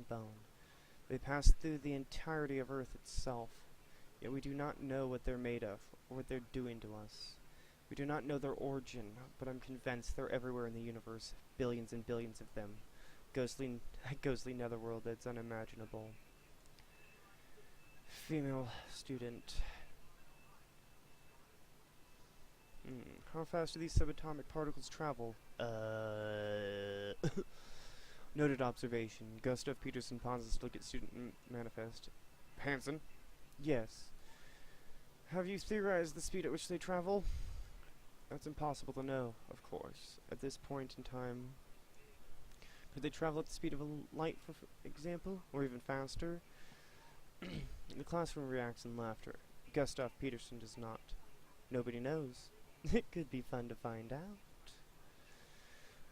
bone. They pass through the entirety of Earth itself, yet we do not know what they're made of, or what they're doing to us. We do not know their origin, but I'm convinced they're everywhere in the universe, billions and billions of them. Ghostly netherworld that's unimaginable. Female student. How fast do these subatomic particles travel? Noted observation. Gustav Peterson pauses to look at student manifest. Hansen? Yes. Have you theorized the speed at which they travel? That's impossible to know, of course. At this point in time, could they travel at the speed of a light, for example? Or even faster? The classroom reacts in laughter. Gustav Peterson does not. Nobody knows. It could be fun to find out.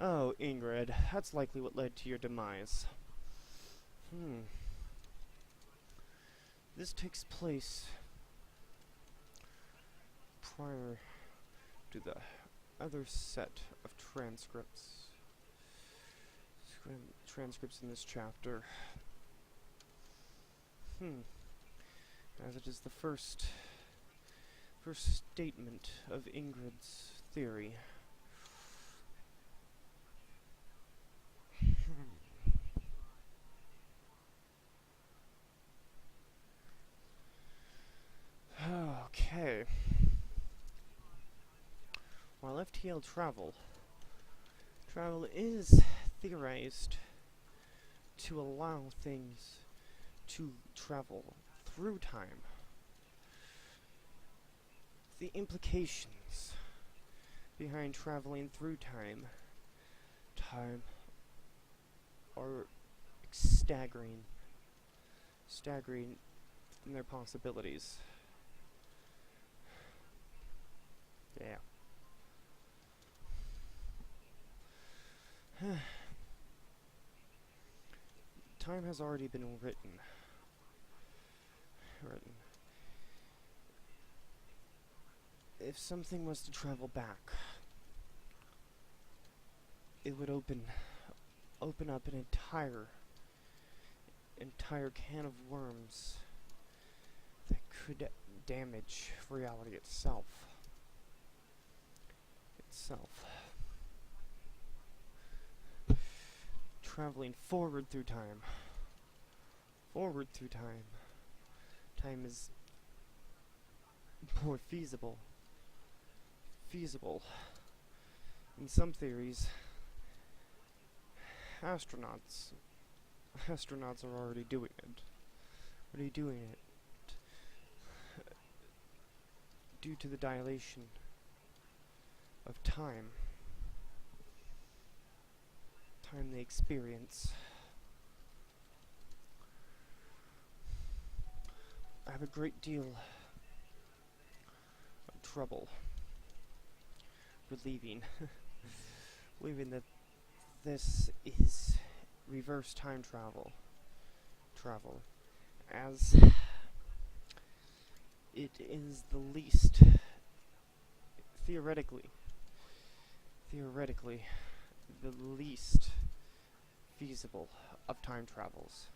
Oh, Ingrid, that's likely what led to your demise. This takes place prior to the other set of transcripts. Transcripts in this chapter. As it is the first statement of Ingrid's theory. Okay. While FTL travel is theorized to allow things to travel through time. The implications behind traveling through time are staggering in their possibilities. Yeah. Time has already been written. If something was to travel back, it would open up an entire can of worms that could damage reality itself. Traveling forward through time. Time is more feasible. In some theories, astronauts are already doing it. Due to the dilation of time they experience. I have a great deal of trouble believing that this is reverse time travel, as it is the least theoretically the least feasible of time travels.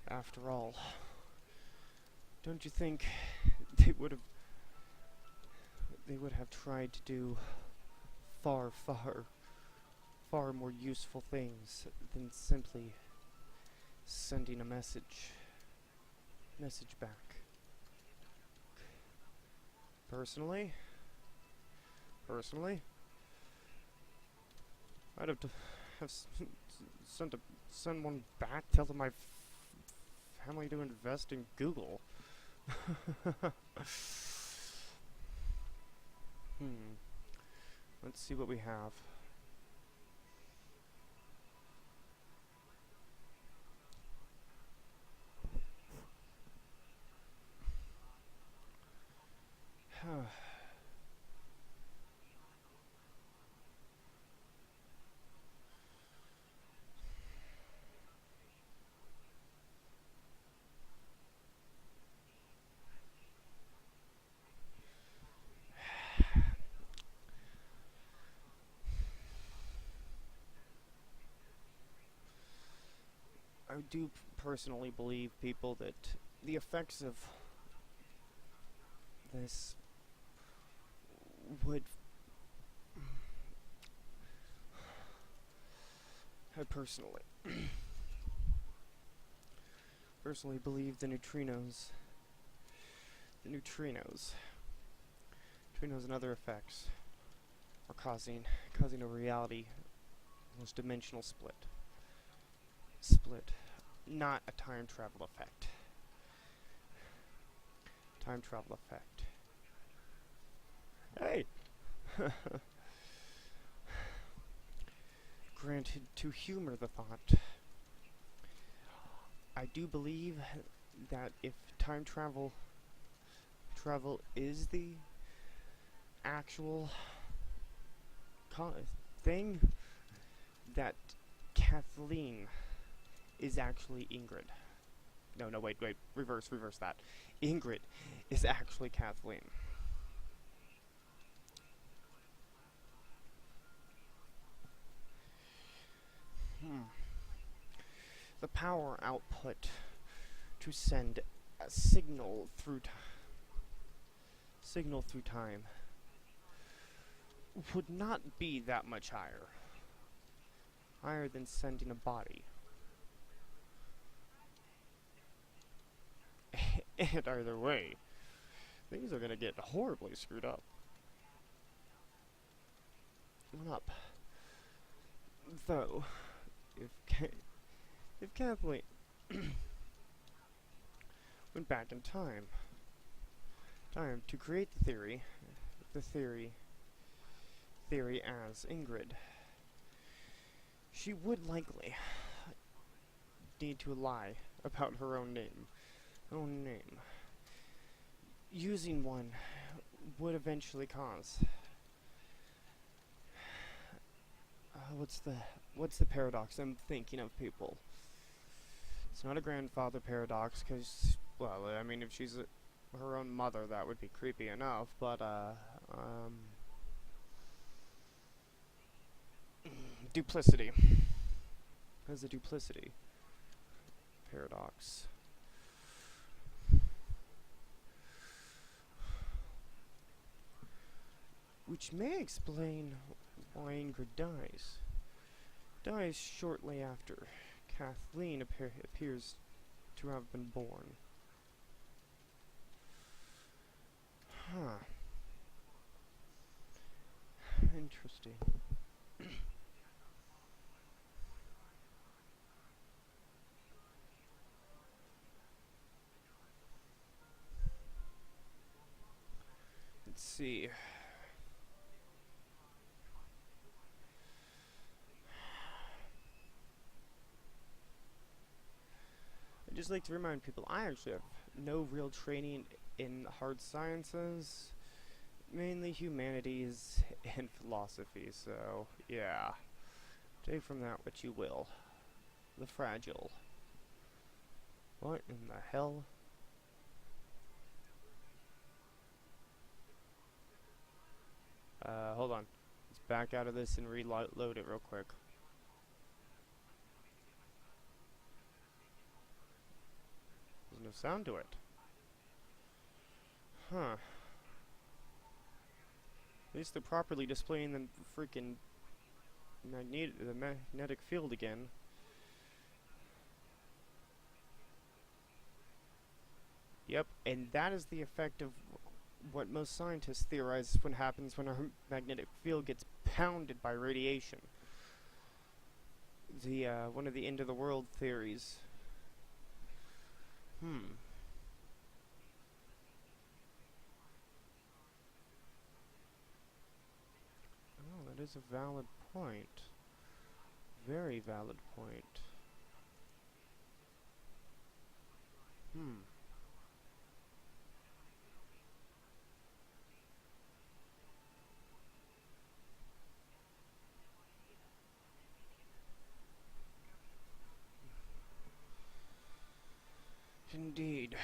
After all, don't you think they would have tried to do far more useful things than simply sending a message back? Personally, I'd have to send one back, tell them my family to invest in Google. Let's see what we have. do personally believe, people, that the effects of this would... I personally believe the neutrinos and other effects are causing a reality, almost dimensional split, not a time travel effect. Hey! Granted, to humor the thought, I do believe that if time travel is the actual thing, that Kathleen is actually Ingrid. No, wait, reverse that. Ingrid is actually Kathleen. The power output to send a signal through time would not be that much higher than sending a body. And either way, things are gonna get horribly screwed up. Though, if Kathleen went back in time to create the theory as Ingrid, she would likely need to lie about her own name. Using one would eventually cause... what's the paradox I'm thinking of, people? It's not a grandfather paradox, because, well, I mean, if she's her own mother, that would be creepy enough, but, duplicity. There's a duplicity paradox. Which may explain why Ingrid dies shortly after Kathleen appears to have been born. Interesting. Let's see. I'd just like to remind people, I actually have no real training in hard sciences, mainly humanities and philosophy, so yeah. Take from that what you will. The fragile. What in the hell? Hold on. Let's back out of this and reload it real quick. There's no sound to it. Huh. At least they're properly displaying the freaking magnetic field again. Yep, and that is the effect of what most scientists theorize when happens when our magnetic field gets pounded by radiation. The one of the end of the world theories. Oh, that is a valid point. Very valid point. Indeed.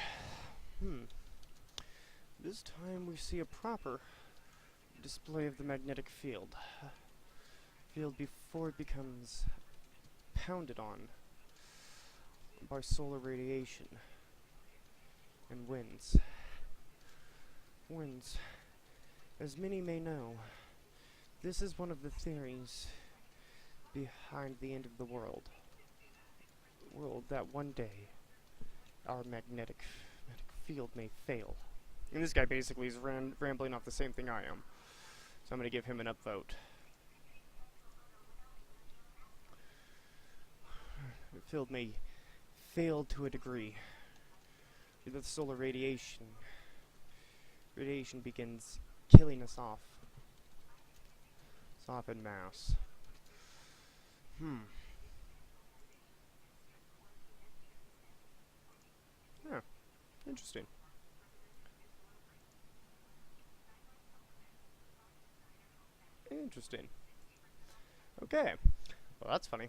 This time we see a proper display of the magnetic field. Field before it becomes pounded on. by solar radiation and winds. Winds. As many may know, this is one of the theories behind the end of the world. That one day our magnetic field may fail. And this guy basically is rambling off the same thing I am. So I'm going to give him an upvote. The field may fail to a degree. The solar radiation begins killing us off. It's off en masse. Yeah, interesting. Interesting. Okay. Well, that's funny.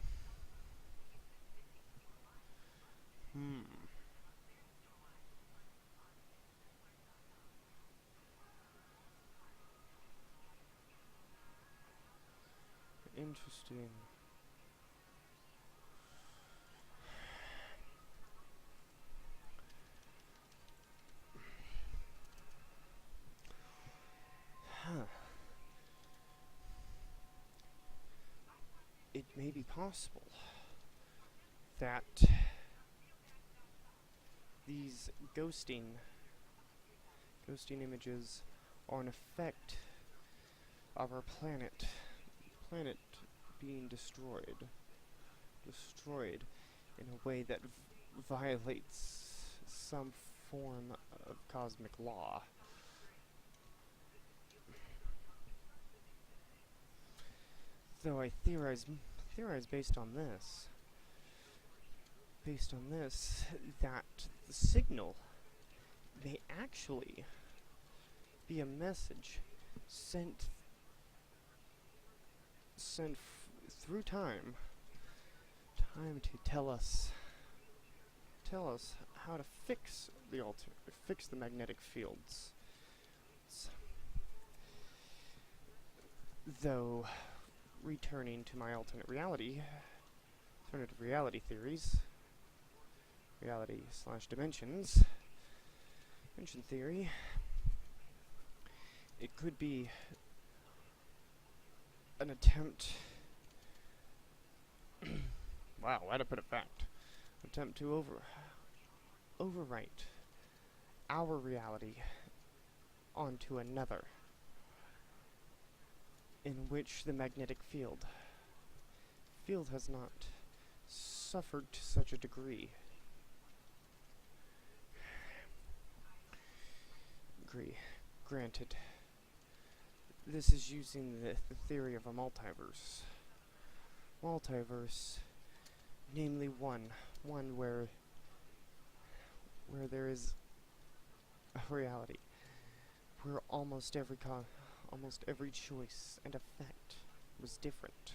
Interesting. It may be possible that these ghosting images are an effect of our planet being destroyed in a way that violates some form of cosmic law. Though I theorize based on this, that the signal may actually be a message sent through time to tell us how to fix the magnetic fields. Though, returning to my alternative reality theories, reality/dimension theory, it could be an attempt wow, way to put it fact. Attempt to overwrite our reality onto another, in which the magnetic field has not suffered to such a degree. Granted, this is using the theory of a multiverse. Namely one where there is a reality where almost every choice and effect was different.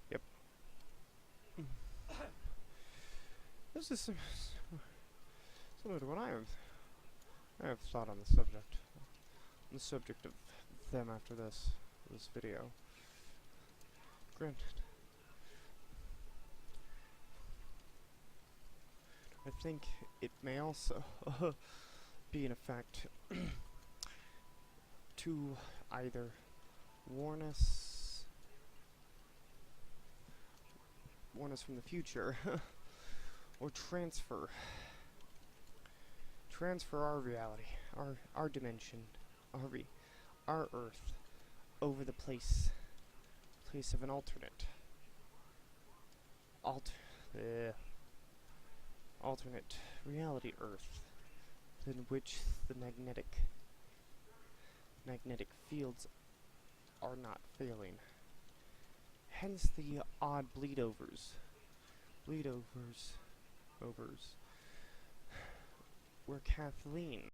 Yep. This is similar to what I have thought on the subject of them after this video. Granted, I think it may also be an effect to either warn us from the future or transfer our reality, our dimension, our Earth over the place of an alternate reality Earth, in which the magnetic fields are not failing. Hence the odd bleedovers where Kathleen